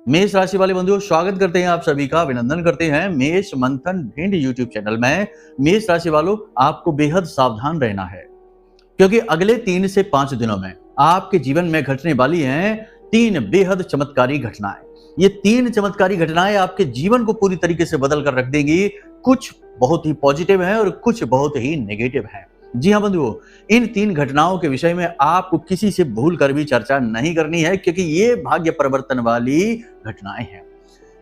मेष राशि वाले बंधुओं, स्वागत करते हैं आप सभी का, अभिनंदन करते हैं मेष मंथन भिंड यूट्यूब चैनल में। मेष राशि वालों, आपको बेहद सावधान रहना है क्योंकि अगले 3 से 5 दिनों में आपके जीवन में घटने वाली हैं 3 बेहद चमत्कारी घटनाएं। ये 3 चमत्कारी घटनाएं आपके जीवन को पूरी तरीके से बदल कर रख देंगी। कुछ बहुत ही पॉजिटिव हैं और कुछ बहुत ही नेगेटिव हैं। जी हाँ बंधुओं, इन 3 घटनाओं के विषय में आपको किसी से भूल कर भी चर्चा नहीं करनी है क्योंकि ये भाग्य परिवर्तन वाली घटनाएं हैं।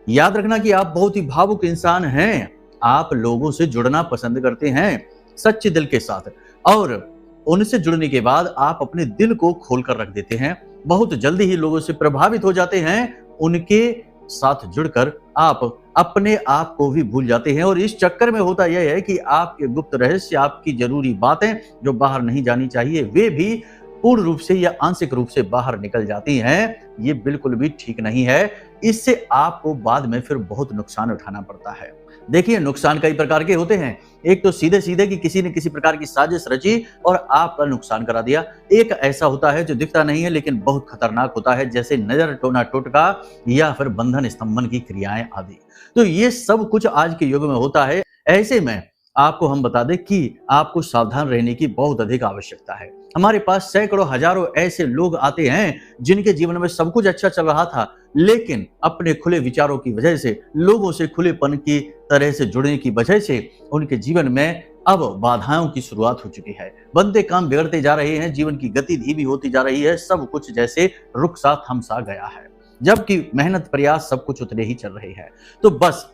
याद रखना कि आप बहुत ही भावुक इंसान हैं। आप लोगों से जुड़ना पसंद करते हैं सच्चे दिल के साथ, और उनसे जुड़ने के बाद आप अपने दिल को खोलकर रख देते हैं। बहुत जल्दी ही लोगों से प्रभावित हो जाते हैं। उनके साथ जुड़कर आप अपने आप को भी भूल जाते हैं, और इस चक्कर में होता यह है कि आपके गुप्त रहस्य, आपकी जरूरी बातें जो बाहर नहीं जानी चाहिए, वे भी पूर्ण रूप से या आंशिक रूप से बाहर निकल जाती हैं। ये बिल्कुल भी ठीक नहीं है। इससे आपको बाद में फिर बहुत नुकसान उठाना पड़ता है। देखिए, नुकसान कई प्रकार के होते हैं। एक तो सीधे सीधे कि किसी ने किसी प्रकार की साजिश रची और आपका नुकसान करा दिया। एक ऐसा होता है जो दिखता नहीं है लेकिन बहुत खतरनाक होता है, जैसे नजर टोना टोटका या फिर बंधन स्तंभन की क्रियाएं आदि। तो ये सब कुछ आज के युग में होता है। ऐसे में आपको हम बता दें कि आपको सावधान रहने की बहुत अधिक आवश्यकता है। हमारे पास सैकड़ों हजारों ऐसे लोग आते हैं जिनके जीवन में सब कुछ अच्छा चल रहा था, लेकिन अपने खुले विचारों की वजह से, लोगों से खुलेपन की तरह से जुड़ने की वजह से उनके जीवन में अब बाधाओं की शुरुआत हो चुकी है। बनते काम बिगड़ते जा रहे हैं, जीवन की गति धीमी होती जा रही है, सब कुछ जैसे रुक सा थम सा गया है, जबकि मेहनत प्रयास सब कुछ उतने ही चल रहे हैं। तो बस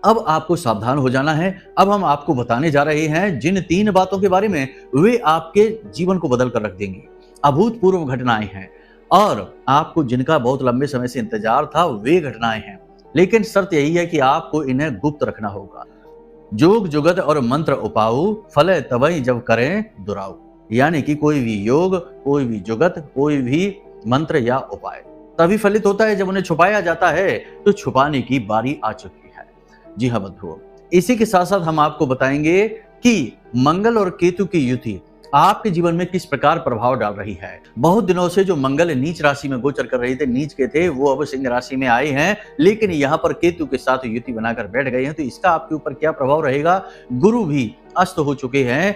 अब आपको सावधान हो जाना है। अब हम आपको बताने जा रहे हैं जिन 3 बातों के बारे में वे आपके जीवन को बदल कर रख देंगी। अभूतपूर्व घटनाएं हैं और आपको जिनका बहुत लंबे समय से इंतजार था वे घटनाएं हैं, लेकिन शर्त यही है कि आपको इन्हें गुप्त रखना होगा। जोग जुगत और मंत्र उपाऊ, फले तवई जब करें दुराऊ। यानी कि कोई भी योग, कोई भी जुगत, कोई भी मंत्र या उपाय तभी फलित होता है जब उन्हें छुपाया जाता है। तो छुपाने की बारी आ चुकी है। जी हाँ बंधुओं, इसी के साथ साथ हम आपको बताएंगे कि मंगल और केतु की युति आपके जीवन में किस प्रकार प्रभाव डाल रही है। बहुत दिनों से जो मंगल नीच राशि में गोचर कर रहे थे, नीच के थे, वो अब सिंह राशि में आए हैं, लेकिन यहाँ पर केतु के साथ युति बनाकर बैठ गए हैं। तो इसका आपके ऊपर क्या प्रभाव रहेगा। गुरु भी अस्त हो चुके हैं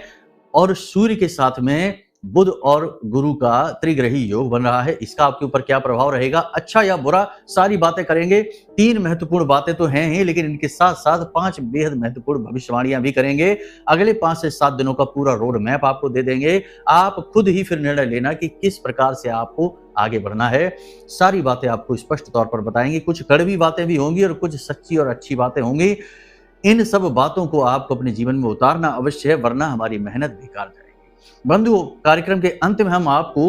और सूर्य के साथ में बुध और गुरु का त्रिग्रही योग बन रहा है। इसका आपके ऊपर क्या प्रभाव रहेगा, अच्छा या बुरा, सारी बातें करेंगे। 3 महत्वपूर्ण बातें तो हैं ही, लेकिन इनके साथ साथ 5 बेहद महत्वपूर्ण भविष्यवाणियां भी करेंगे। अगले 5 से 7 दिनों का पूरा रोड मैप आपको दे देंगे। आप खुद ही फिर निर्णय लेना कि किस प्रकार से आपको आगे बढ़ना है। सारी बातें आपको स्पष्ट तौर पर बताएंगे। कुछ कड़वी बातें भी होंगी और कुछ सच्ची और अच्छी बातें होंगी। इन सब बातों को आपको अपने जीवन में उतारना अवश्य है, वरना हमारी मेहनत बेकार जाएगी। बंधुओं, कार्यक्रम के अंत में हम आपको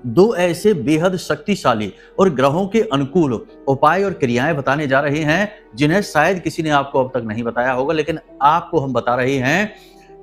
2 ऐसे बेहद शक्तिशाली और ग्रहों के अनुकूल उपाय और क्रियाएं बताने जा रहे हैं जिन्हें शायद किसी ने आपको अब तक नहीं बताया होगा, लेकिन आपको हम बता रहे हैं।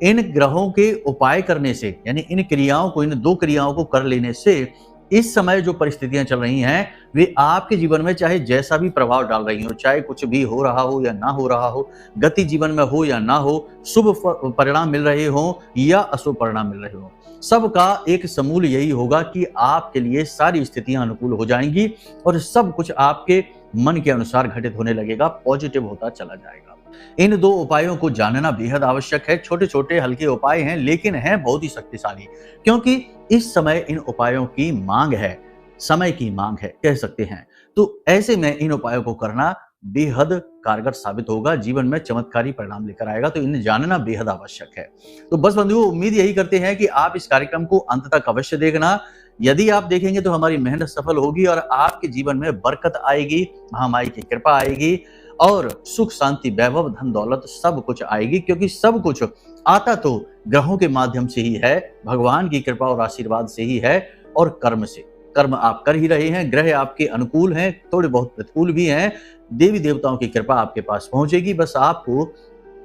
इन ग्रहों के उपाय करने से, यानी इन क्रियाओं को, इन 2 क्रियाओं को कर लेने से इस समय जो परिस्थितियां चल रही हैं वे आपके जीवन में चाहे जैसा भी प्रभाव डाल रही हो, चाहे कुछ भी हो रहा हो या ना हो रहा हो, गति जीवन में हो या ना हो, शुभ परिणाम मिल रहे हो या अशुभ परिणाम मिल रहे हो, सबका एक समूल यही होगा कि आपके लिए सारी स्थितियां अनुकूल हो जाएंगी और सब कुछ आपके मन के अनुसार घटित होने लगेगा, पॉजिटिव होता चला जाएगा। इन 2 उपायों को जानना बेहद आवश्यक है। छोटे छोटे हल्के उपाय हैं, लेकिन हैं बहुत ही शक्तिशाली, क्योंकि इस समय इन उपायों की मांग है, समय की मांग है कह सकते हैं। तो ऐसे में इन उपायों को करना बेहद कारगर साबित होगा, जीवन में चमत्कारी परिणाम लेकर आएगा। तो इन्हें जानना बेहद आवश्यक है। तो बस बंधुओं, उम्मीद यही करते हैं कि आप इस कार्यक्रम को अंत तक अवश्य देखना। यदि आप देखेंगे तो हमारी मेहनत सफल होगी और आपके जीवन में बरकत आएगी, महामाई की कृपा आएगी और सुख शांति वैभव धन दौलत सब कुछ आएगी, क्योंकि सब कुछ आता तो ग्रहों के माध्यम से ही है, भगवान की कृपा और आशीर्वाद से ही है और कर्म से। कर्म आप कर ही रहे हैं, ग्रह आपके अनुकूल हैं, थोड़े बहुत प्रतिकूल भी हैं। देवी देवताओं की कृपा आपके पास पहुंचेगी। बस आपको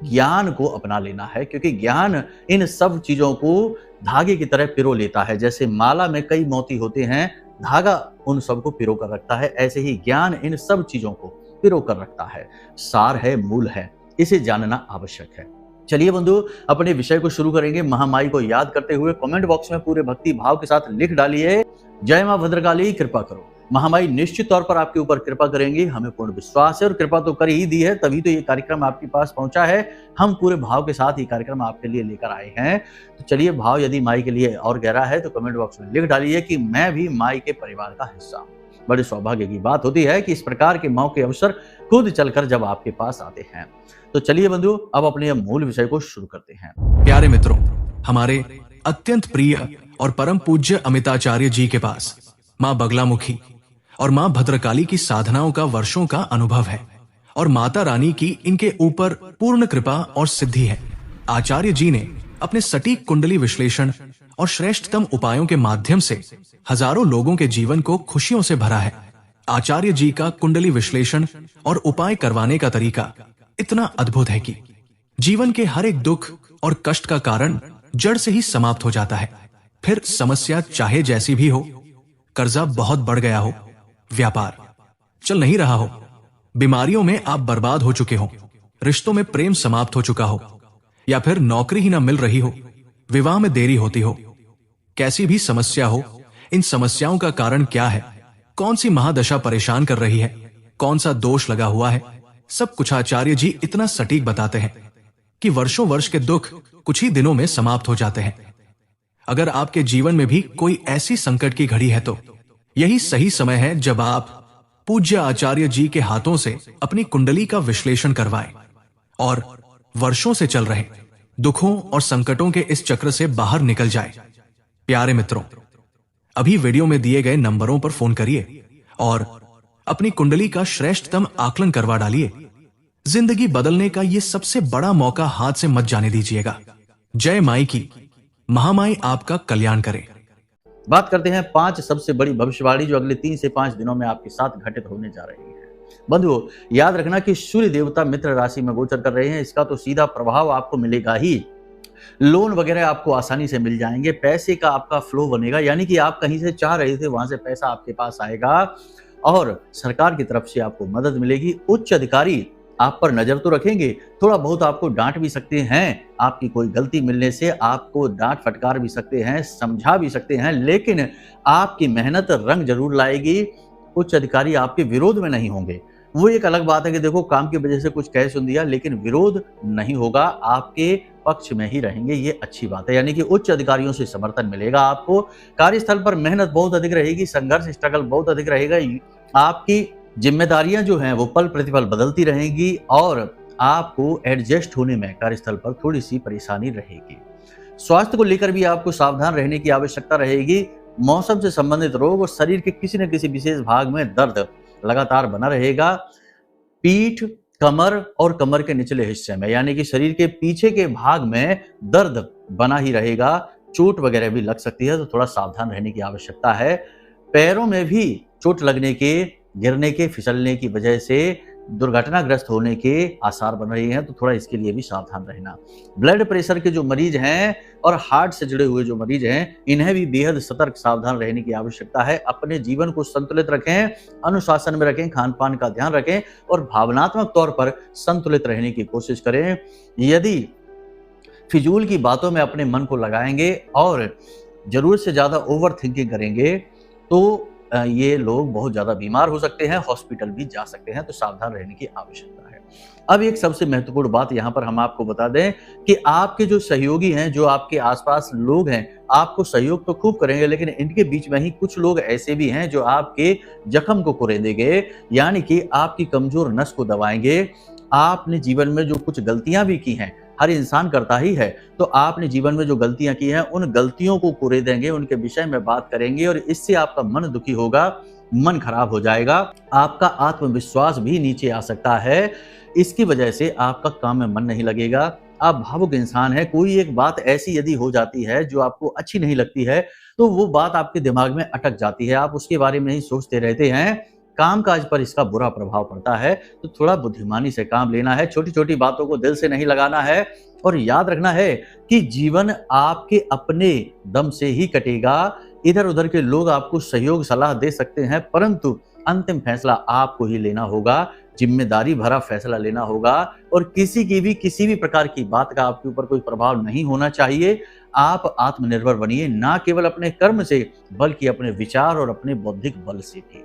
ज्ञान को अपना लेना है, क्योंकि ज्ञान इन सब चीजों को धागे की तरह पिरो लेता है। जैसे माला में कई मोती होते हैं, धागा उन सबको पिरो कर रखता है, ऐसे ही ज्ञान इन सब चीजों को पिरो कर रखता है। सार है, मूल है, इसे जानना आवश्यक है। चलिए बंधु, अपने विषय को शुरू करेंगे। महामाई को याद करते हुए कमेंट बॉक्स में पूरे भक्ति भाव के साथ लिख डालिए, जय मां भद्रकाली कृपा करो। महामाई निश्चित तौर पर आपके ऊपर कृपा करेंगी, हमें पूर्ण विश्वास है, और कृपा तो कर ही दी है, तभी तो ये कार्यक्रम आपके पास पहुंचा है। हम पूरे भाव के साथ ये कार्यक्रम आपके लिए लेकर आए हैं। तो चलिए, भाव यदि माई के लिए और गहरा है तो कमेंट बॉक्स में लिख डालिए कि मैं भी माई के परिवार का हिस्सा हूँ। बड़े सौभाग्य की बात होती है कि इस प्रकार के मौके अवसर खुद चलकर जब आपके पास आते हैं। तो चलिए बंधुओं, अब अपने मूल विषय को शुरू करते हैं। प्यारे मित्रों, हमारे अत्यंत प्रिय और परम पूज्य अमिताचार्य जी के पास माँ बगलामुखी और माँ भद्रकाली की साधनाओं का वर्षों का अनुभव है, और माता रानी की इनके ऊपर पूर्ण कृपा और सिद्धि है। आचार्य जी ने अपने सटीक कुंडली विश्लेषण और श्रेष्ठतम उपायों के माध्यम से हजारों लोगों के जीवन को खुशियों से भरा है। आचार्य जी का कुंडली विश्लेषण और उपाय करवाने का तरीका इतना अद्भुत है कि जीवन के हर एक दुख और कष्ट का कारण जड़ से ही समाप्त हो जाता है। फिर समस्या चाहे जैसी भी हो, कर्जा बहुत बढ़ गया हो, व्यापार चल नहीं रहा हो, बीमारियों में आप बर्बाद हो चुके हो, रिश्तों में प्रेम समाप्त हो चुका हो, या फिर नौकरी ही ना मिल रही हो, विवाह में देरी होती हो, कैसी भी समस्या हो, इन समस्याओं का कारण क्या है, कौन सी महादशा परेशान कर रही है, कौन सा दोष लगा हुआ है, सब कुछ आचार्य जी इतना सटीक बताते हैं कि वर्षों वर्ष के दुख कुछ ही दिनों में समाप्त हो जाते हैं। अगर आपके जीवन में भी कोई ऐसी संकट की घड़ी है तो यही सही समय है जब आप पूज्य आचार्य जी के हाथों से अपनी कुंडली का विश्लेषण करवाएं और वर्षों से चल रहे दुखों और संकटों के इस चक्र से बाहर निकल जाए। प्यारे मित्रों, अभी वीडियो में दिए गए नंबरों पर फोन करिए और अपनी कुंडली का श्रेष्ठतम आकलन करवा डालिए। जिंदगी बदलने का ये सबसे बड़ा मौका हाथ से मत जाने दीजिएगा। जय माई की। महामाई आपका कल्याण करे। बात करते हैं 5 सबसे बड़ी भविष्यवाणी जो अगले 3 से 5 दिनों में आपके साथ घटित होने जा रही है। बंधुओं, याद रखना कि सूर्य देवता मित्र राशि में गोचर कर रहे हैं, इसका तो सीधा प्रभाव आपको मिलेगा ही। लोन वगैरह आपको आसानी से मिल जाएंगे, पैसे का आपका फ्लो बनेगा, यानी कि आप कहीं से चाह रहे थे वहां से पैसा आपके पास आएगा, और सरकार की तरफ से आपको मदद मिलेगी। उच्च अधिकारी आप पर नजर तो रखेंगे, थोड़ा बहुत आपको डांट भी सकते हैं, आपकी कोई गलती मिलने से आपको डांट फटकार भी सकते हैं, समझा भी सकते हैं, लेकिन आपकी मेहनत रंग जरूर लाएगी। उच्च अधिकारी आपके विरोध में नहीं होंगे। वो एक अलग बात है कि देखो काम की वजह से कुछ कह सुन दिया, लेकिन विरोध नहीं होगा, आपके पक्ष में ही रहेंगे, ये अच्छी बात है। यानी कि उच्च अधिकारियों से समर्थन मिलेगा आपको। कार्यस्थल पर मेहनत बहुत अधिक रहेगी, संघर्ष स्ट्रगल बहुत अधिक रहेगा। आपकी जिम्मेदारियां जो हैं वो पल प्रतिपल बदलती रहेंगी, और आपको एडजस्ट होने में कार्यस्थल पर थोड़ी सी परेशानी रहेगी। स्वास्थ्य को लेकर भी आपको सावधान रहने की आवश्यकता रहेगी। मौसम से संबंधित रोग और शरीर के किसी न किसी विशेष भाग में दर्द लगातार बना रहेगा। पीठ, कमर और कमर के निचले हिस्से में, यानी कि शरीर के पीछे के भाग में दर्द बना ही रहेगा। चोट वगैरह भी लग सकती है, तो थोड़ा सावधान रहने की आवश्यकता है। पैरों में भी चोट लगने के, गिरने के, फिसलने की वजह से दुर्घटनाग्रस्त होने के आसार बन रहे हैं, तो थोड़ा इसके लिए भी सावधान रहना। ब्लड प्रेशर के जो मरीज हैं और हार्ट से जुड़े हुए जो मरीज हैं, इन्हें भी बेहद सतर्क सावधान रहने की आवश्यकता है। अपने जीवन को संतुलित रखें, अनुशासन में रखें, खान पान का ध्यान रखें और भावनात्मक तौर पर संतुलित रहने की कोशिश करें। यदि फिजूल की बातों में अपने मन को लगाएंगे और जरूरत से ज्यादा ओवर थिंकिंग करेंगे तो ये लोग बहुत ज्यादा बीमार हो सकते हैं, हॉस्पिटल भी जा सकते हैं, तो सावधान रहने की आवश्यकता है। अब एक सबसे महत्वपूर्ण बात यहाँ पर हम आपको बता दें कि आपके जो सहयोगी हैं, जो आपके आसपास लोग हैं, आपको सहयोग तो खूब करेंगे, लेकिन इनके बीच में ही कुछ लोग ऐसे भी हैं जो आपके जख्म को कुरेदेंगे, यानी कि आपकी कमजोर नस को दबाएंगे। आपने जीवन में जो कुछ गलतियां भी की हैं, हर इंसान करता ही है, तो आपने जीवन में जो गलतियां की हैं उन गलतियों को कुरेदेंगे, उनके विषय में बात करेंगे, और इससे आपका मन दुखी होगा, मन खराब हो जाएगा, आपका आत्मविश्वास भी नीचे आ सकता है। इसकी वजह से आपका काम में मन नहीं लगेगा। आप भावुक इंसान हैं, कोई एक बात ऐसी यदि हो जाती है जो आपको अच्छी नहीं लगती है, तो वो बात आपके दिमाग में अटक जाती है, आप उसके बारे में ही सोचते रहते हैं, कामकाज पर इसका बुरा प्रभाव पड़ता है। तो थोड़ा बुद्धिमानी से काम लेना है, छोटी छोटी बातों को दिल से नहीं लगाना है, और याद रखना है कि जीवन आपके अपने दम से ही कटेगा। इधर उधर के लोग आपको सहयोग सलाह दे सकते हैं, परंतु अंतिम फैसला आपको ही लेना होगा, जिम्मेदारी भरा फैसला लेना होगा, और किसी भी प्रकार की बात का आपके ऊपर कोई प्रभाव नहीं होना चाहिए। आप आत्मनिर्भर बनिए, ना केवल अपने कर्म से बल्कि अपने विचार और अपने बौद्धिक बल से भी।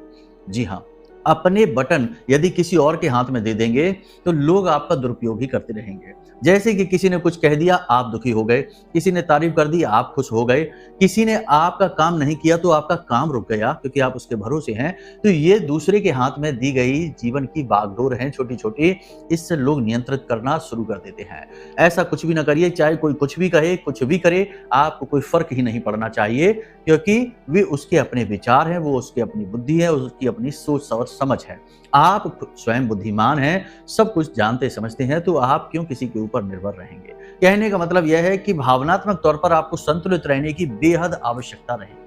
जी हाँ, अपने बटन यदि किसी और के हाथ में दे देंगे तो लोग आपका दुरुपयोग ही करते रहेंगे। जैसे कि किसी ने कुछ कह दिया, आप दुखी हो गए, किसी ने तारीफ कर दी, आप खुश हो गए, किसी ने आपका काम नहीं किया तो आपका काम रुक गया क्योंकि आप उसके भरोसे हैं। तो ये दूसरे के हाथ में दी गई जीवन की बागडोर है छोटी-छोटी, इससे लोग नियंत्रित करना शुरू कर देते हैं। ऐसा कुछ भी ना करिए, चाहे कोई कुछ भी कहे, कुछ भी करे, आपको कोई फ़र्क ही नहीं पड़ना चाहिए क्योंकि वे उसके अपने विचार हैं, वो उसकी अपनी बुद्धि है, उसकी अपनी सोच और समझ है। आप स्वयं बुद्धिमान हैं, सब कुछ जानते समझते हैं, तो आप क्यों किसी के ऊपर निर्भर रहेंगे? कहने का मतलब यह है कि भावनात्मक तौर पर आपको संतुलित रहने की बेहद आवश्यकता रहेगी।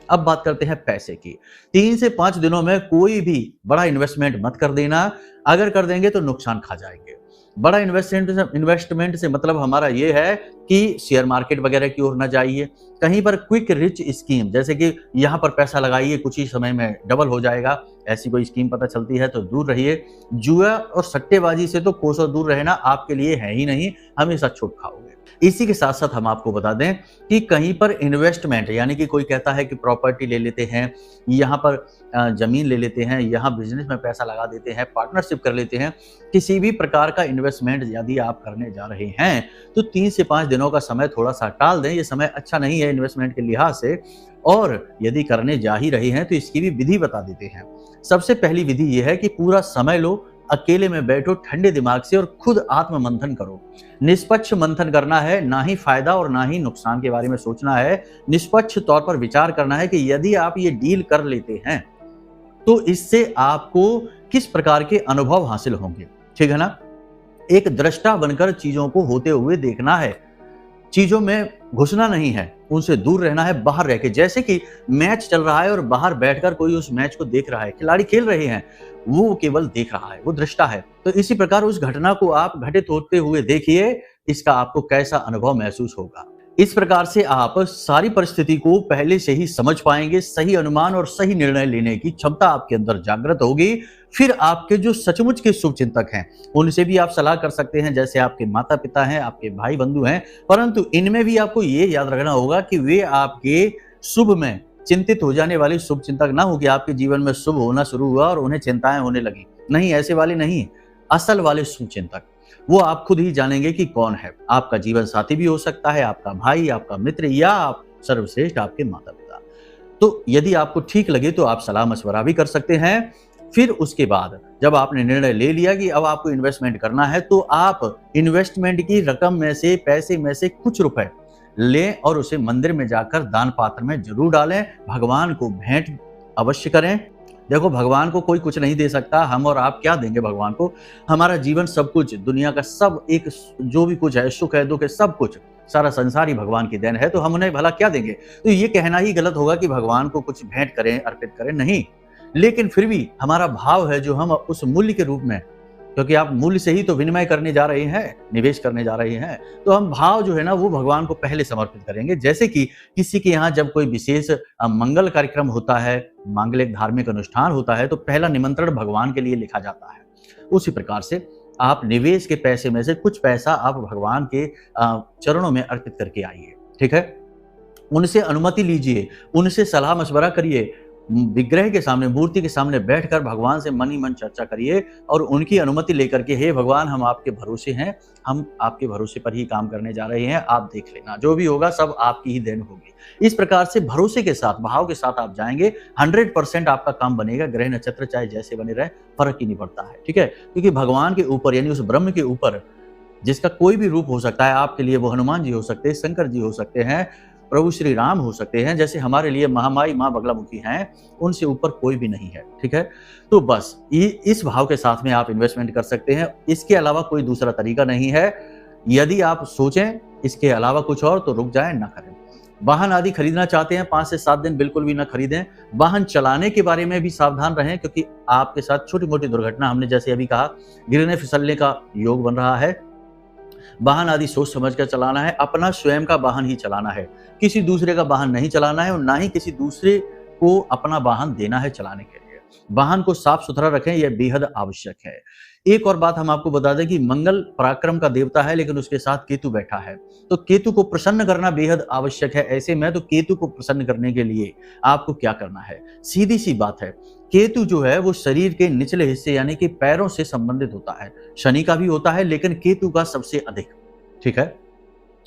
अब बात करते हैं पैसे की। 3 से 5 दिनों में कोई भी बड़ा इन्वेस्टमेंट मत कर देना, अगर कर देंगे तो नुकसान खा जाएँगे। बड़ा इन्वेस्टमेंट से मतलब हमारा ये है कि शेयर मार्केट वगैरह की ओर ना जाइए, कहीं पर क्विक रिच स्कीम जैसे कि यहाँ पर पैसा लगाइए कुछ ही समय में डबल हो जाएगा, ऐसी कोई स्कीम पता चलती है तो दूर रहिए। जुआ और सट्टेबाजी से तो कोसों दूर रहना आपके लिए है ही नहीं, हमेशा चोट खाओगे। इसी के साथ साथ हम आपको बता दें कि कहीं पर इन्वेस्टमेंट यानी कि कोई कहता है कि प्रॉपर्टी ले लेते हैं, यहाँ पर जमीन ले लेते हैं, यहाँ बिजनेस में पैसा लगा देते हैं, पार्टनरशिप कर लेते हैं। किसी भी प्रकार का इन्वेस्टमेंट यदि आप करने जा रहे हैं तो 3 से 5 दिनों का समय थोड़ा-सा टाल दें, ये समय अच्छा नहीं है इन्वेस्टमेंट के लिहाज से। और यदि करने जा ही रहे हैं तो इसकी भी विधि बता देते हैं। सबसे पहली विधि ये है कि पूरा समय लो, अकेले में बैठो ठंडे दिमाग से और खुद आत्म मंथन करो। निष्पक्ष मंथन करना है, ना ही फायदा और ना ही नुकसान के बारे में सोचना है। निष्पक्ष तौर पर विचार करना है कि यदि आप ये डील कर लेते हैं तो इससे आपको किस प्रकार के अनुभव हासिल होंगे, ठीक है ना? एक दृष्टा बनकर चीजों को होते हुए देखना है, चीजों में घुसना नहीं है, उनसे दूर रहना है बाहर रह के। जैसे कि मैच चल रहा है और बाहर बैठकर कोई उस मैच को देख रहा है, खिलाड़ी खेल रहे हैं, वो केवल देख रहा है, वो दृष्टा है। तो इसी प्रकार उस घटना को आप घटित होते हुए देखिए, इसका आपको कैसा अनुभव महसूस होगा। इस प्रकार से आप सारी परिस्थिति को पहले से ही समझ पाएंगे, सही अनुमान और सही निर्णय लेने की क्षमता आपके अंदर जागृत होगी। फिर आपके जो सचमुच के शुभचिंतक हैं, उनसे भी आप सलाह कर सकते हैं, जैसे आपके माता-पिता हैं, आपके भाई-बंधु हैं, परंतु इनमें भी आपको ये याद रखना होगा कि वे आपके शुभ में चिंतित हो जाने वाले शुभचिंतक ना हो कि आपके जीवन में शुभ होना शुरू हुआ और उन्हें चिंताएं होने लगी। नहीं, ऐसे वाले नहीं, असल वाले शुभचिंतक। वो आप खुद ही जानेंगे कि कौन है। आपका जीवन साथी भी हो सकता है, आपका भाई, आपका मित्र या आप सर्वश्रेष्ठ आपके माता-पिता। तो यदि आपको ठीक लगे तो आप सलाह मशवरा भी कर सकते हैं। फिर उसके बाद जब आपने निर्णय ले लिया कि अब आपको इन्वेस्टमेंट करना है तो आप इन्वेस्टमेंट की रकम में से, पैसे में से कुछ रुपए लें और उसे मंदिर में जाकर दान पात्र में जरूर डालें। भगवान को भेंट अवश्य करें। देखो, भगवान को कोई कुछ नहीं दे सकता, हम और आप क्या देंगे भगवान को? हमारा जीवन सब कुछ, दुनिया का सब एक जो भी कुछ है, सुख है, दुख है, सब कुछ, सारा संसार ही भगवान की देन है, तो हम उन्हें भला क्या देंगे? तो ये कहना ही गलत होगा कि भगवान को कुछ भेंट करें, अर्पित करें, नहीं। लेकिन फिर भी हमारा भाव है जो हम उस मूल्य के रूप में, क्योंकि आप मूल्य से ही तो विनिमय करने जा रहे हैं, निवेश करने जा रहे हैं, तो हम भाव जो है ना वो भगवान को पहले समर्पित करेंगे। जैसे कि किसी के यहाँ जब कोई विशेष मंगल कार्यक्रम होता है, मांगलिक धार्मिक अनुष्ठान होता है, तो पहला निमंत्रण भगवान के लिए लिखा जाता है। उसी प्रकार से आप निवेश के पैसे में से कुछ पैसा आप भगवान के चरणों में अर्पित करके आइए, ठीक है? उनसे अनुमति लीजिए, उनसे सलाह मशवरा करिए, विग्रह के सामने, मूर्ति के सामने बैठकर भगवान से मन ही मन चर्चा करिए और उनकी अनुमति लेकर के, हे भगवान, हम आपके भरोसे हैं, हम आपके भरोसे पर ही काम करने जा रहे हैं, आप देख लेना, जो भी होगा सब आपकी ही देन होगी। इस प्रकार से भरोसे के साथ, भाव के साथ आप जाएंगे, 100% आपका काम बनेगा। ग्रह नक्षत्र चाहे जैसे बने रहे, फर्क ही नहीं पड़ता है, ठीक है? क्योंकि भगवान के ऊपर यानी उस ब्रह्म के ऊपर, जिसका कोई भी रूप हो सकता है, आपके लिए वो हनुमान जी हो सकते हैं, शंकर जी हो सकते हैं, प्रभु श्री राम हो सकते हैं, जैसे हमारे लिए महामाई माँ बगलामुखी हैं, उनसे ऊपर कोई भी नहीं है, ठीक है? तो बस इस भाव के साथ में आप इन्वेस्टमेंट कर सकते हैं। इसके अलावा कोई दूसरा तरीका नहीं है। यदि आप सोचें इसके अलावा कुछ और तो रुक जाएं, ना करें। वाहन आदि खरीदना चाहते हैं, 5 से 7 दिन बिल्कुल भी ना खरीदें। वाहन चलाने के बारे में भी सावधान रहें, क्योंकि आपके साथ छोटी मोटी दुर्घटना, हमने जैसे अभी कहा, गिरने फिसलने का योग बन रहा है। वाहन आदि सोच समझ कर चलाना है, अपना स्वयं का वाहन ही चलाना है, किसी दूसरे का वाहन नहीं चलाना है और ना ही किसी दूसरे को अपना वाहन देना है चलाने के लिए। वाहन को साफ सुथरा रखें, यह बेहद आवश्यक है। एक और बात हम आपको बता दें कि मंगल पराक्रम का देवता है, लेकिन उसके साथ केतु बैठा है, तो केतु को प्रसन्न करना बेहद आवश्यक है। ऐसे में तो केतु को प्रसन्न करने के लिए आपको क्या करना है, सीधी सी बात है, केतु जो है वो शरीर के निचले हिस्से यानी कि पैरों से संबंधित होता है। शनि का भी होता है, लेकिन केतु का सबसे अधिक। ठीक है,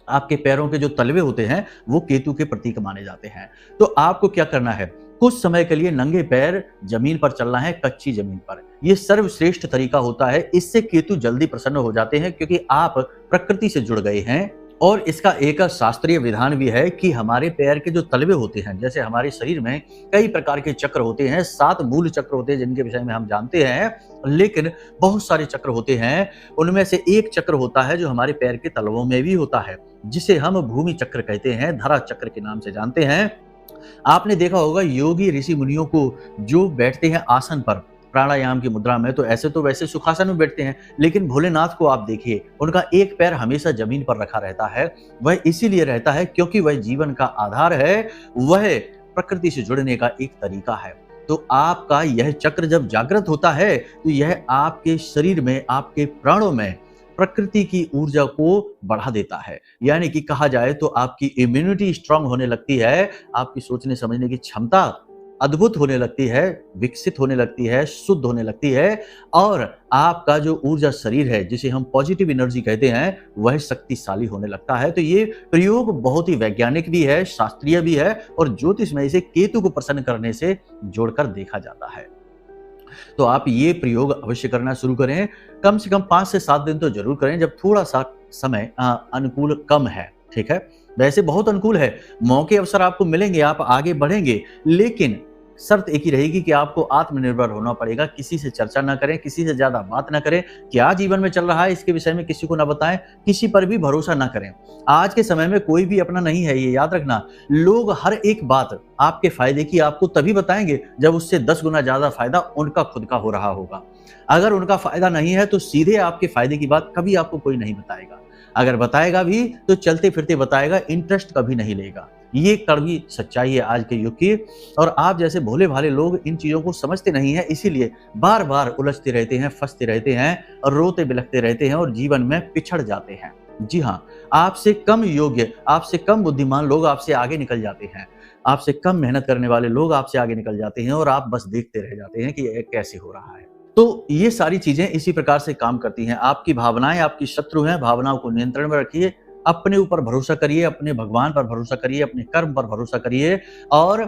आपके पैरों के जो तलवे होते हैं वो केतु के प्रतीक माने जाते हैं। तो आपको क्या करना है, कुछ समय के लिए नंगे पैर जमीन पर चलना है, कच्ची जमीन पर। यह सर्वश्रेष्ठ तरीका होता है, इससे केतु जल्दी प्रसन्न हो जाते हैं, क्योंकि आप प्रकृति से जुड़ गए हैं। और इसका एक शास्त्रीय विधान भी है कि हमारे पैर के जो तलवे होते हैं, जैसे हमारे शरीर में कई प्रकार के चक्र होते हैं, 7 मूल चक्र होते हैं जिनके विषय में हम जानते हैं, लेकिन बहुत सारे चक्र होते हैं। उनमें से एक चक्र होता है जो हमारे पैर के तलवों में भी होता है, जिसे हम भूमि चक्र कहते हैं, धरा चक्र के नाम से जानते हैं। आपने देखा होगा योगी ऋषि मुनियों को जो बैठते हैं आसन पर प्राणायाम की मुद्रा में, तो ऐसे तो वैसे सुखासन में बैठते हैं, लेकिन भोलेनाथ को आप देखिए, उनका एक पैर हमेशा जमीन पर रखा रहता है। वह इसीलिए रहता है क्योंकि वह जीवन का आधार है, वह प्रकृति से जुड़ने का एक तरीका है। तो आपका यह चक्र जब जागृत होता है तो यह आपके शरीर में, आपके प्राणों में प्रकृति की ऊर्जा को बढ़ा देता है। यानी कि कहा जाए तो आपकी इम्यूनिटी स्ट्रांग होने लगती है, आपकी सोचने समझने की क्षमता अद्भुत होने लगती है, विकसित होने लगती है, शुद्ध होने लगती है, और आपका जो ऊर्जा शरीर है, जिसे हम पॉजिटिव एनर्जी कहते हैं, वह शक्तिशाली होने लगता है। तो ये प्रयोग बहुत ही वैज्ञानिक भी है, शास्त्रीय भी है, और ज्योतिष में इसे केतु को प्रसन्न करने से जोड़कर देखा जाता है। तो आप ये प्रयोग अवश्य करना शुरू करें, कम से कम 5 से 7 दिन तो जरूर करें, जब थोड़ा सा समय अनुकूल कम है। ठीक है, वैसे बहुत अनुकूल है, मौके अवसर आपको मिलेंगे, आप आगे बढ़ेंगे, लेकिन शर्त एक ही रहेगी कि आपको आत्मनिर्भर होना पड़ेगा। किसी से चर्चा ना करें, किसी से ज्यादा बात ना करें, क्या जीवन में चल रहा है इसके विषय में किसी को ना बताएं, किसी पर भी भरोसा ना करें। आज के समय में कोई भी अपना नहीं है, ये याद रखना। लोग हर एक बात आपके फायदे की आपको तभी बताएंगे जब उससे 10 गुना ज्यादा फायदा उनका खुद का हो रहा होगा। अगर उनका फायदा नहीं है तो सीधे आपके फायदे की बात कभी आपको कोई नहीं बताएगा। अगर बताएगा भी तो चलते फिरते बताएगा, इंटरेस्ट कभी नहीं लेगा। ये कड़वी सच्चाई है आज के युग की, और आप जैसे भोले भाले लोग इन चीजों को समझते नहीं है, इसीलिए बार बार उलझते रहते हैं, फंसते रहते हैं, और रोते बिलखते रहते हैं, और जीवन में पिछड़ जाते हैं। जी हाँ, आपसे कम योग्य, आपसे कम बुद्धिमान लोग आपसे आगे निकल जाते हैं, आपसे कम मेहनत करने वाले लोग आपसे आगे निकल जाते हैं, और आप बस देखते रह जाते हैं कि ये कैसे हो रहा है। तो ये सारी चीजें इसी प्रकार से काम करती हैं। आपकी भावनाएं आपकी शत्रु हैं, भावनाओं को नियंत्रण में रखिए, अपने ऊपर भरोसा करिए, अपने भगवान पर भरोसा करिए, अपने कर्म पर भरोसा करिए, और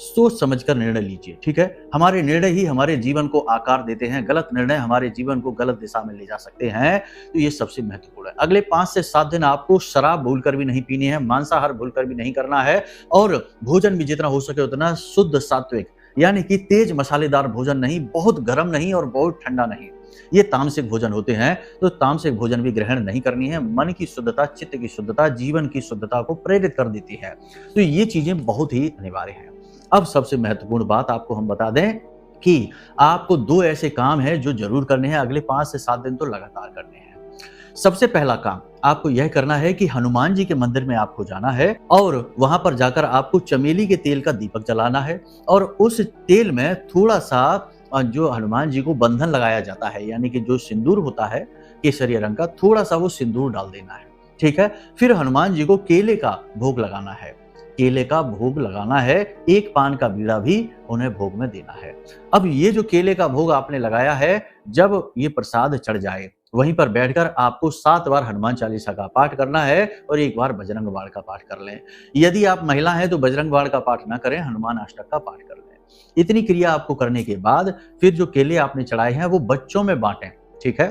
सोच समझकर निर्णय लीजिए। ठीक है, हमारे निर्णय ही हमारे जीवन को आकार देते हैं, गलत निर्णय हमारे जीवन को गलत दिशा में ले जा सकते हैं। तो ये सबसे महत्वपूर्ण है। अगले 5 से 7 दिन आपको शराब भूलकर भी नहीं पीनी है, मांसाहार भूलकर भी नहीं करना है, और भोजन भी जितना हो सके उतना शुद्ध सात्विक, यानी कि तेज मसालेदार भोजन नहीं, बहुत गर्म नहीं और बहुत ठंडा नहीं। ये तामसिक भोजन होते हैं, तो तामसिक भोजन भी ग्रहण नहीं करनी है। मन की शुद्धता, चित्त की शुद्धता, जीवन की शुद्धता को प्रेरित कर देती है। तो ये चीजें बहुत ही अनिवार्य हैं। अब सबसे महत्वपूर्ण बात आपको हम बता दें कि आपको 2 ऐसे काम हैं जो जरूर करने हैं, अगले 5 से 7 दिन तो लगातार करने हैं। सबसे पहला काम आपको यह करना है कि हनुमान जी के मंदिर में आपको जाना है, और वहां पर जाकर आपको चमेली के तेल का दीपक जलाना है, और उस तेल में थोड़ा सा जो हनुमान जी को बंधन लगाया जाता है, यानी कि जो सिंदूर होता है केसरिया रंग का, थोड़ा सा वो सिंदूर डाल देना है। ठीक है, फिर हनुमान जी को केले का भोग लगाना है, केले का भोग लगाना है, 1 पान का बीड़ा भी उन्हें भोग में देना है। अब ये जो केले का भोग आपने लगाया है, जब ये प्रसाद चढ़ जाए, वहीं पर बैठकर आपको 7 बार हनुमान चालीसा का पाठ करना है, और 1 बार बजरंग बाण का पाठ कर लें। यदि आप महिला हैं तो बजरंग बाण का पाठ ना करें, हनुमान अष्टक का पाठ कर लें। इतनी क्रिया आपको करने के बाद फिर जो केले आपने चढ़ाए हैं वो बच्चों में बांटें। ठीक है,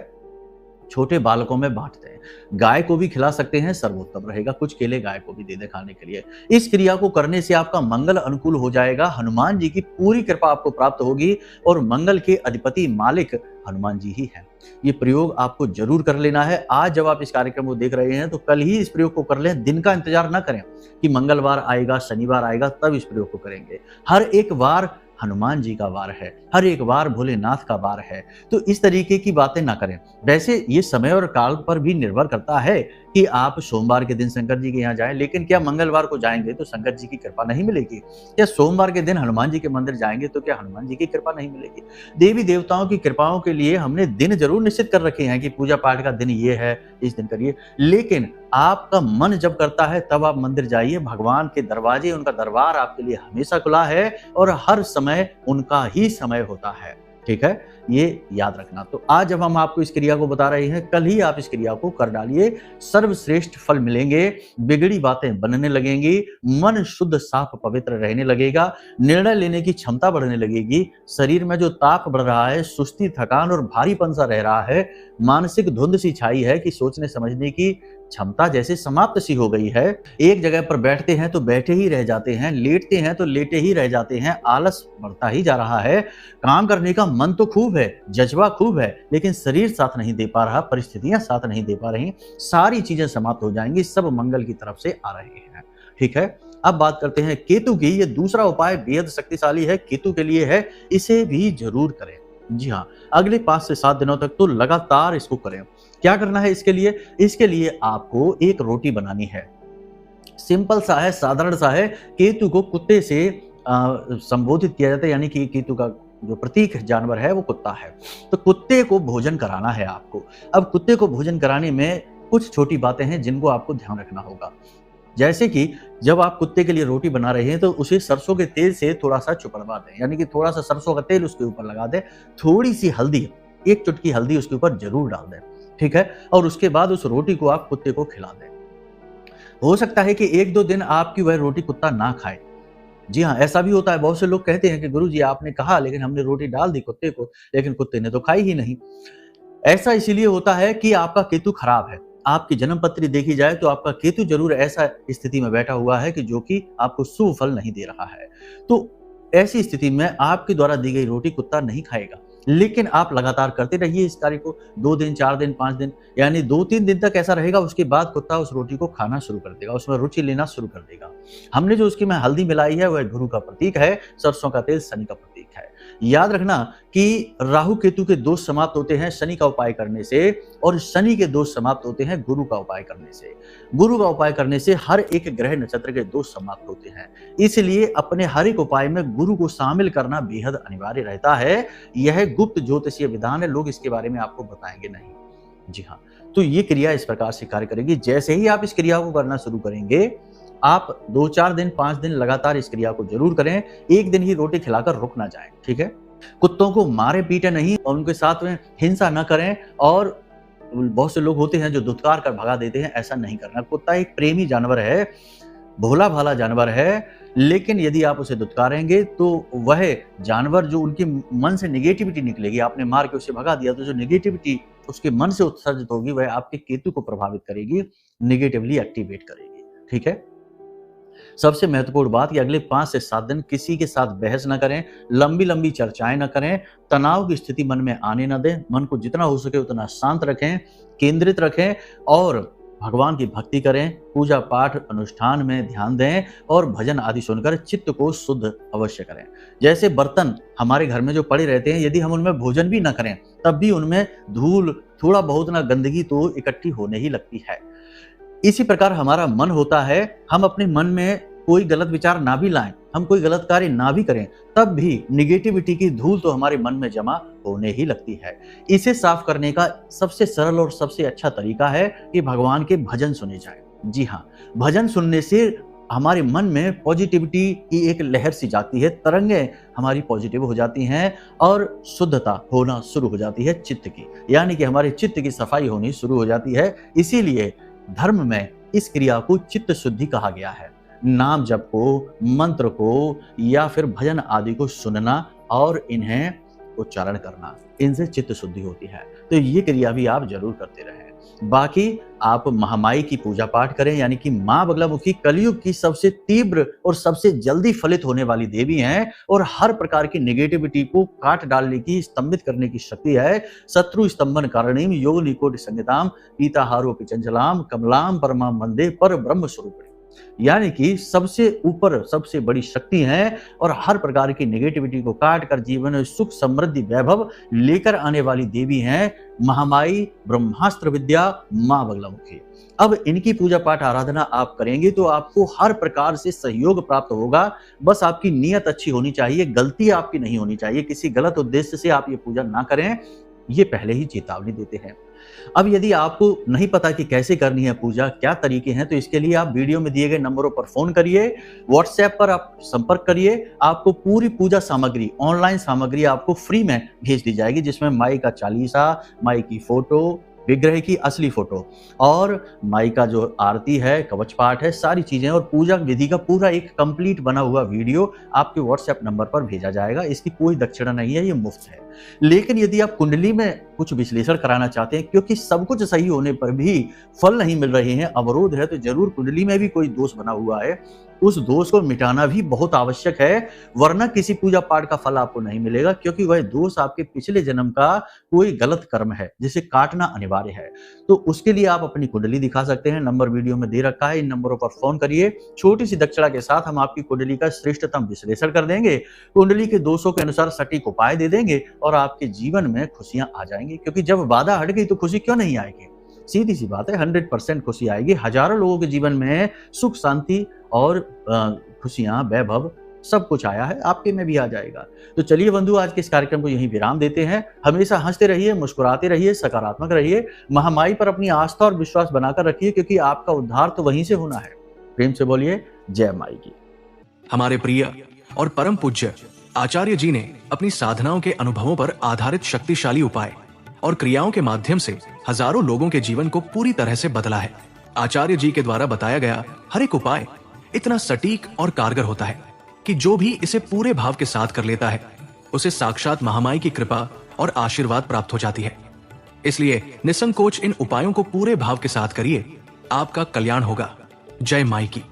छोटे बालकों में बांटते हैं, गाय को भी खिला सकते हैं, सर्वोत्तम रहेगा। कुछ केले गाय को भी दे दे खाने के लिए। इस क्रिया को करने से आपका मंगल अनुकूल हो जाएगा, हनुमान जी की पूरी कृपा आपको प्राप्त होगी, और मंगल के अधिपति मालिक हनुमान जी ही हैं। ये प्रयोग आपको जरूर कर लेना है। आज जब आप इस कार्यक्रम को देख रहे हैं तो कल ही इस प्रयोग को कर लें, दिन का इंतजार ना करें कि मंगलवार आएगा, शनिवार आएगा तब इस प्रयोग को करेंगे। हर एक बार हनुमान जी का वार है, हर एक वार भोलेनाथ का वार है। तो इस तरीके की बातें ना करें। वैसे ये समय और काल पर भी निर्भर करता है कि आप सोमवार के दिन शंकर जी के यहाँ जाएं, लेकिन क्या मंगलवार को जाएंगे तो शंकर जी की कृपा नहीं मिलेगी? क्या सोमवार के दिन हनुमान जी के मंदिर जाएंगे तो क्या हनुमान जी की कृपा नहीं मिलेगी? देवी देवताओं की कृपाओं के लिए हमने दिन जरूर निश्चित कर रखे हैं कि पूजा पाठ का दिन ये है, इस दिन करिए, लेकिन आपका मन जब करता है तब आप मंदिर जाइए। भगवान के दरवाजे, उनका दरबार आपके लिए हमेशा खुला है और हर समय उनका ही समय होता है। ठीक है, ये याद रखना। तो आज जब हम आपको इस क्रिया को बता रहे हैं, कल ही आप इस क्रिया को कर डालिए, सर्वश्रेष्ठ फल मिलेंगे, बिगड़ी बातें बनने लगेंगी, मन शुद्ध साफ पवित्र रहने लगेगा, निर्णय लेने की क्षमता बढ़ने लगेगी, शरीर में जो ताप बढ़ रहा है, सुस्ती, थकान और भारीपन सा रह रहा है, मानसिक धुंध सी छाई है कि सोचने समझने की क्षमता जैसे समाप्त सी हो गई है। एक जगह पर बैठते हैं तो बैठे ही रह जाते हैं, लेटते हैं तो लेटे ही रह जाते हैं, आलस बढ़ता ही जा रहा है। काम करने का मन तो खूब है, जज्बा खूब है, लेकिन शरीर साथ नहीं दे पा रहा, परिस्थितियां साथ नहीं दे पा रही। सारी चीजें समाप्त हो जाएंगी, सब मंगल की तरफ से आ रहे हैं। ठीक है, अब बात करते हैं केतु की। ये दूसरा उपाय बेहद शक्तिशाली है, केतु के लिए है, इसे भी जरूर करें। जी हाँ, अगले 5 से 7 दिनों तक तो लगातार इसको करें। क्या करना है इसके लिए? इसके लिए आपको एक रोटी बनानी है। सिंपल सा है, साधारण सा है। केतु को कुत्ते से संबोधित किया जाता है, यानी कि केतु का जो प्रतीक जानवर है वो कुत्ता है। तो कुत्ते को भोजन कराना है आपको। अब कुत्ते को भोजन कराने में कुछ छोटी बातें हैं जिनको आपको ध्यान रखना होगा। जैसे कि जब आप कुत्ते के लिए रोटी बना रहे हैं तो उसे सरसों के तेल से थोड़ा सा चुपड़वा दें, यानी कि थोड़ा सा सरसों का तेल उसके ऊपर लगा दें, थोड़ी सी हल्दी, एक चुटकी हल्दी उसके ऊपर जरूर डाल दें। ठीक है, और उसके बाद उस रोटी को आप कुत्ते को खिला दें। हो सकता है कि 1-2 दिन आपकी वह रोटी कुत्ता ना खाए। जी हाँ, ऐसा भी होता है। बहुत से लोग कहते हैं कि गुरुजी आपने कहा लेकिन हमने रोटी डाल दी कुत्ते को, लेकिन कुत्ते ने तो खाई ही नहीं। ऐसा इसीलिए होता है कि आपका केतु खराब है। आपकी जन्म पत्री देखी जाए तो आपका केतु जरूर ऐसा स्थिति में बैठा हुआ है कि जो कि आपको शुभ फल नहीं दे रहा है। तो ऐसी स्थिति में आपके द्वारा दी गई रोटी कुत्ता नहीं खाएगा, लेकिन आप लगातार करते रहिए इस कार्य को। 2 दिन, 4 दिन, 5 दिन, यानी 2-3 दिन तक ऐसा रहेगा। उसके बाद कुत्ता उस रोटी को खाना शुरू कर देगा, उसमें रुचि लेना शुरू कर देगा। हमने जो उसकी में हल्दी मिलाई है वह गुरु का प्रतीक है, सरसों का तेल शनि का प्रतीक है। याद रखना कि राहु केतु के दोष समाप्त होते हैं शनि का उपाय करने से, और शनि के दोष समाप्त होते हैं गुरु का उपाय करने से। गुरु का उपाय करने से हर एक ग्रह नक्षत्र के दोष समाप्त होते हैं। इसलिए अपने हर एक उपाय में गुरु को शामिल करना बेहद अनिवार्य रहता है। यह गुप्त ज्योतिषीय विधान है, लोग इसके बारे में आपको बताएंगे नहीं। जी हाँ, तो ये क्रिया इस प्रकार से कार्य करेगी। जैसे ही आप इस क्रिया को करना शुरू करेंगे, आप 2-4 दिन, 5 दिन लगातार इस क्रिया को जरूर करें। एक दिन ही रोटी खिलाकर रुक ना जाए। ठीक है, कुत्तों को मारे पीटे नहीं और उनके साथ में हिंसा न करें। और बहुत से लोग होते हैं जो धुतकार कर भगा देते हैं, ऐसा नहीं करना। कुत्ता एक प्रेमी जानवर है, भोला भाला जानवर है, लेकिन यदि आप उसे धुतकारेंगे तो वह जानवर जो उनके मन से निगेटिविटी निकलेगी, आपने मार के उसे भगा दिया तो जो निगेटिविटी उसके मन से उत्सर्जित होगी वह आपके केतु को प्रभावित करेगी, निगेटिवली एक्टिवेट करेगी। ठीक है, सबसे महत्वपूर्ण बात कि अगले 5 से 7 दिन किसी के साथ बहस न करें, लंबी लंबी चर्चाएं न करें, तनाव की स्थिति मन में आने न दें। मन को जितना हो सके उतना शांत रखें, केंद्रित रखें और भगवान की भक्ति करें, पूजा पाठ अनुष्ठान में ध्यान दें और भजन आदि सुनकर चित्त को शुद्ध अवश्य करें। जैसे बर्तन हमारे घर में जो पड़े रहते हैं, यदि हम उनमें भोजन भी न करें तब भी उनमें धूल, थोड़ा बहुत ना गंदगी तो इकट्ठी होने ही लगती है। इसी प्रकार हमारा मन होता है, हम अपने मन में कोई गलत विचार ना भी लाएं, हम कोई गलत कार्य ना भी करें, तब भी निगेटिविटी की धूल तो हमारे मन में जमा होने ही लगती है। इसे साफ करने का सबसे सरल और सबसे अच्छा तरीका है कि भगवान के भजन सुने जाएं। जी हाँ, भजन सुनने से हमारे मन में पॉजिटिविटी की एक लहर सी जाती है, तरंगें हमारी पॉजिटिव हो जाती हैं और शुद्धता होना शुरू हो जाती है चित्त की, यानी कि हमारे चित्त की सफाई होनी शुरू हो जाती है। इसीलिए धर्म में इस क्रिया को चित्त शुद्धि कहा गया है। नाम जप को, मंत्र को या फिर भजन आदि को सुनना और इन्हें उच्चारण करना, इनसे चित्त शुद्धि होती है। तो ये क्रिया भी आप जरूर करते रहें। बाकी आप महामाई की पूजा पाठ करें, यानी कि मां बगलामुखी कलयुग की सबसे तीव्र और सबसे जल्दी फलित होने वाली देवी हैं और हर प्रकार की नेगेटिविटी को काट डालने की, स्तंभित करने की शक्ति है। शत्रु स्तंभन कारणीम योग निकोट संगताम पीताहारोपि चंचलाम कमलाम परमाम वंदे पर ब्रह्म स्वरूपिणी। यानी कि सबसे ऊपर सबसे बड़ी शक्ति है और हर प्रकार की नेगेटिविटी को काट कर जीवन में सुख समृद्धि वैभव लेकर आने वाली देवी हैं महामाई ब्रह्मास्त्र विद्या मां बगलामुखी। अब इनकी पूजा पाठ आराधना आप करेंगे तो आपको हर प्रकार से सहयोग प्राप्त होगा। बस आपकी नीयत अच्छी होनी चाहिए, गलती आपकी नहीं होनी चाहिए। किसी गलत उद्देश्य से आप ये पूजा ना करें, ये पहले ही चेतावनी देते हैं। अब यदि आपको नहीं पता कि कैसे करनी है पूजा, क्या तरीके हैं, तो इसके लिए आप वीडियो में दिए गए नंबरों पर फोन करिए, व्हाट्सएप पर आप संपर्क करिए। आपको पूरी पूजा सामग्री, ऑनलाइन सामग्री आपको फ्री में भेज दी जाएगी, जिसमें माई का चालीसा, माई की फोटो, विग्रह की असली फोटो और माई का जो आरती है, कवच पाठ है, सारी चीजें और पूजा विधि का पूरा एक कंप्लीट बना हुआ वीडियो आपके व्हाट्सएप नंबर पर भेजा जाएगा। इसकी कोई दक्षिणा नहीं है, ये मुफ्त है। लेकिन यदि आप कुंडली में कुछ विश्लेषण कराना चाहते हैं, क्योंकि सब कुछ सही होने पर भी फल नहीं मिल रहे हैं, अवरोध है, तो जरूर कुंडली में भी कोई दोष बना हुआ है, उस दोष को मिटाना भी बहुत आवश्यक है, वरना किसी पूजा पाठ का फल आपको नहीं मिलेगा, क्योंकि वह दोष आपके पिछले जन्म का कोई गलत कर्म है जिसे काटना अनिवार्य है। तो उसके लिए आप अपनी कुंडली दिखा सकते हैं, नंबर वीडियो में दे रखा है, इन नंबरों पर फोन करिए। छोटी सी दक्षिणा के साथ हम आपकी कुंडली का श्रेष्ठतम विश्लेषण कर देंगे, कुंडली के दोषों के अनुसार सटीक उपाय दे देंगे और आपके जीवन में खुशियां आ जाएंगी। क्योंकि जब बाधा हट गई तो खुशी क्यों नहीं आएगी? सीधी सी बात है, 100% खुशी आएगी। हजारों लोगों के जीवन में सुख शांति और खुशियां, वैभव सब कुछ आया है, आपके में भी आ जाएगा। तो चलिए बंधु, आज के इस कार्यक्रम को यहीं विराम देते हैं। हमेशा हंसते रहिए, मुस्कुराते रहिए, सकारात्मक रहिए, महामाई पर अपनी आस्था और विश्वास बनाकर रखिए, क्योंकि आपका उद्धार तो वहीं से होना है। प्रेम से बोलिए जय माई की। हमारे प्रिय और परम पूज्य आचार्य जी ने अपनी साधनाओं के अनुभवों पर आधारित शक्तिशाली उपाय और क्रियाओं के माध्यम से हजारों लोगों के जीवन को पूरी तरह से बदला है। आचार्य जी के द्वारा बताया गया हर एक उपाय इतना सटीक और कारगर होता है कि जो भी इसे पूरे भाव के साथ कर लेता है, उसे साक्षात महामाई की कृपा और आशीर्वाद प्राप्त हो जाती है। इसलिए निसंकोच इन उपायों को पूरे भाव के साथ करिए, आपका कल्याण होगा। जय माई की।